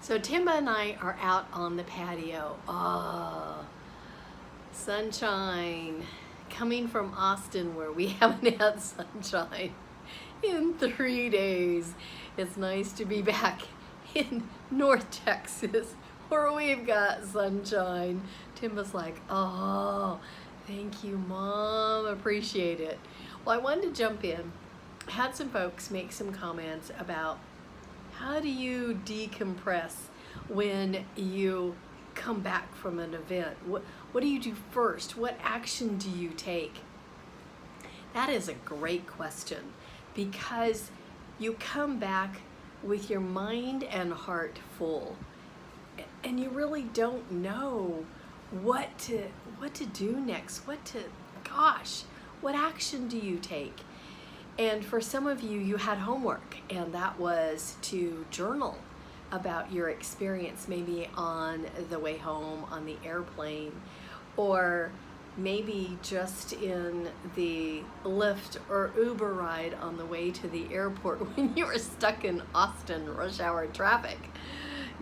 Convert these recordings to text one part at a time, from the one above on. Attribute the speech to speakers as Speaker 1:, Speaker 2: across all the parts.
Speaker 1: So Timba and I are out on the patio. Oh, sunshine. Coming from Austin where we haven't had sunshine in 3 days. It's nice to be back in North Texas where we've got sunshine. Timba's like, oh, thank you, Mom. Appreciate it. Well, I wanted to jump in. I had some folks make some comments about how do you decompress when you come back from an event? What do you do first? What action do you take? That is a great question because you come back with your mind and heart full and you really don't know what to do next. What action do you take? And for some of you, you had homework, and that was to journal about your experience, maybe on the way home, on the airplane, or maybe just in the Lyft or Uber ride on the way to the airport when you were stuck in Austin rush hour traffic.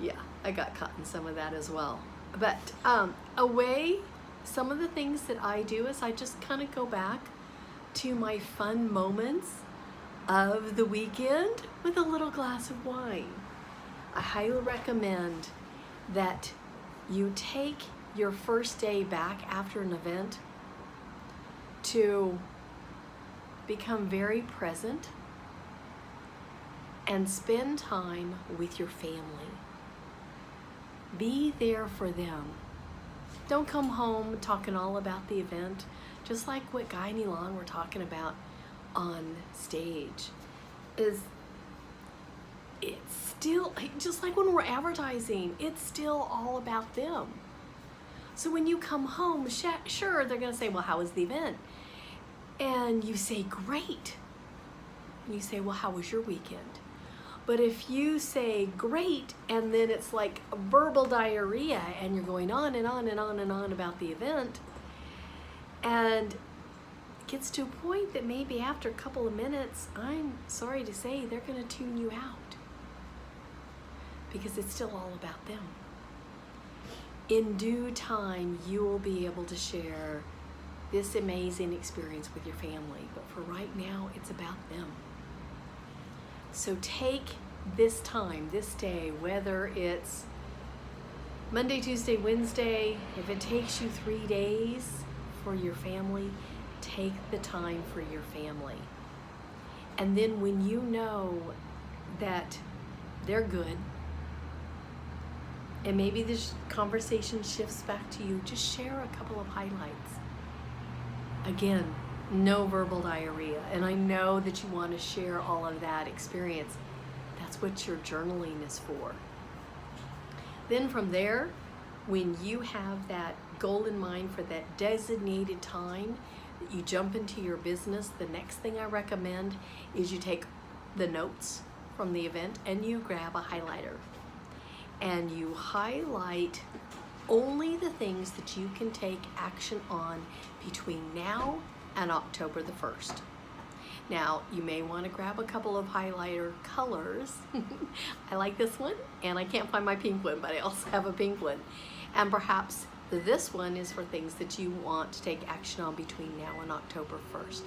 Speaker 1: Yeah, I got caught in some of that as well. But some of the things that I do is I just kind of go back to my fun moments of the weekend with a little glass of wine. I highly recommend that you take your first day back after an event to become very present and spend time with your family. Be there for them. Don't come home talking all about the event, just like what Guy and Elon were talking about on stage. It's still, just like when we're advertising, it's still all about them. So when you come home, sure, they're gonna say, well, how was the event? And you say, great. And you say, well, how was your weekend? But if you say great, and then it's like verbal diarrhea, and you're going on and on and on and on about the event, and it gets to a point that maybe after a couple of minutes, I'm sorry to say, they're gonna tune you out because it's still all about them. In due time, you will be able to share this amazing experience with your family, but for right now, it's about them. So take this time, this day, whether it's Monday, Tuesday, Wednesday, if it takes you 3 days for your family, take the time for your family. And then when you know that they're good, and maybe this conversation shifts back to you, just share a couple of highlights. Again, no verbal diarrhea. And I know that you want to share all of that experience. That's what your journaling is for. Then from there, when you have that goal in mind for that designated time that you jump into your business, the next thing I recommend is you take the notes from the event and you grab a highlighter. And you highlight only the things that you can take action on between now and October the 1st. Now, you may want to grab a couple of highlighter colors. I like this one, and I can't find my pink one, but I also have a pink one. And perhaps this one is for things that you want to take action on between now and October 1st.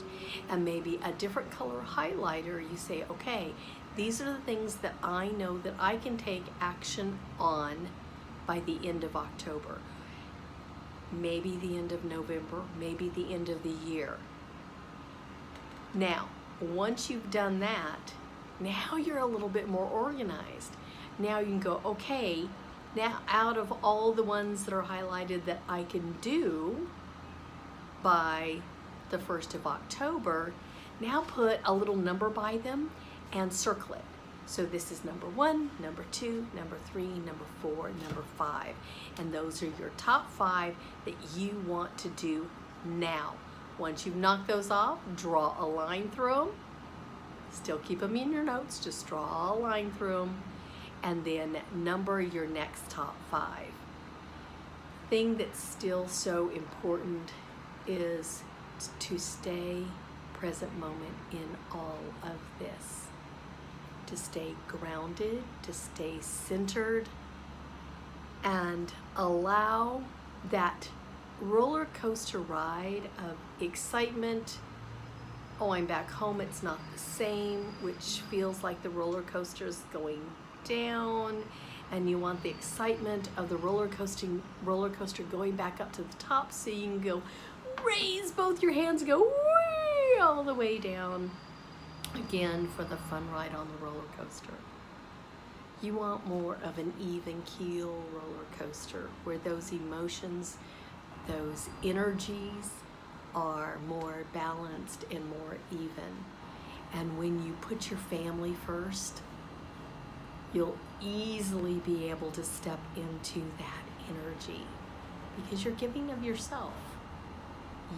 Speaker 1: And maybe a different color highlighter, you say, okay, these are the things that I know that I can take action on by the end of October. Maybe the end of November, maybe the end of the year. Now, once you've done that, now you're a little bit more organized. Now you can go, okay, now out of all the ones that are highlighted that I can do by the 1st of October, now put a little number by them and circle it. So this is number 1, number 2, number 3, number 4, number 5. And those are your top 5 that you want to do now. Once you've knocked those off, draw a line through them. Still keep them in your notes, just draw a line through them. And then number your next top 5. Thing that's still so important is to stay present moment in all of this. To stay grounded, to stay centered, and allow that roller coaster ride of excitement. Oh, I'm back home, it's not the same, which feels like the roller coaster is going down, and you want the excitement of the roller coaster going back up to the top, so you can go raise both your hands and go way all the way down again for the fun ride on the roller coaster. You want more of an even keel roller coaster where those emotions, those energies are more balanced and more even. And when you put your family first, you'll easily be able to step into that energy because you're giving of yourself.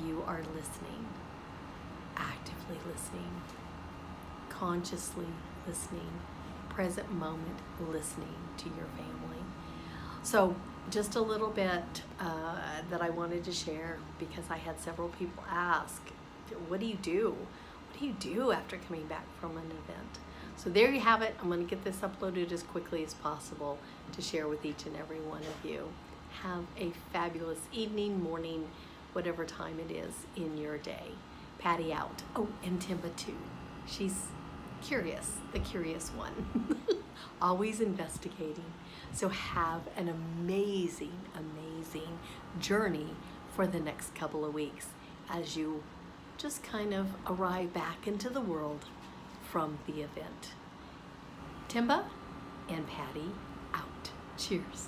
Speaker 1: You are listening, actively listening, consciously listening, present moment listening to your family. So just a little bit that I wanted to share, because I had several people ask, what do you do? What do you do after coming back from an event? So there you have it. I'm going to get this uploaded as quickly as possible to share with each and every one of you. Have a fabulous evening, morning, whatever time it is in your day. Patty out. Oh, and Timba too. She's curious, the curious one. Always investigating. So have an amazing, amazing journey for the next couple of weeks as you just kind of arrive back into the world from the event. Timba and Patty out. Cheers.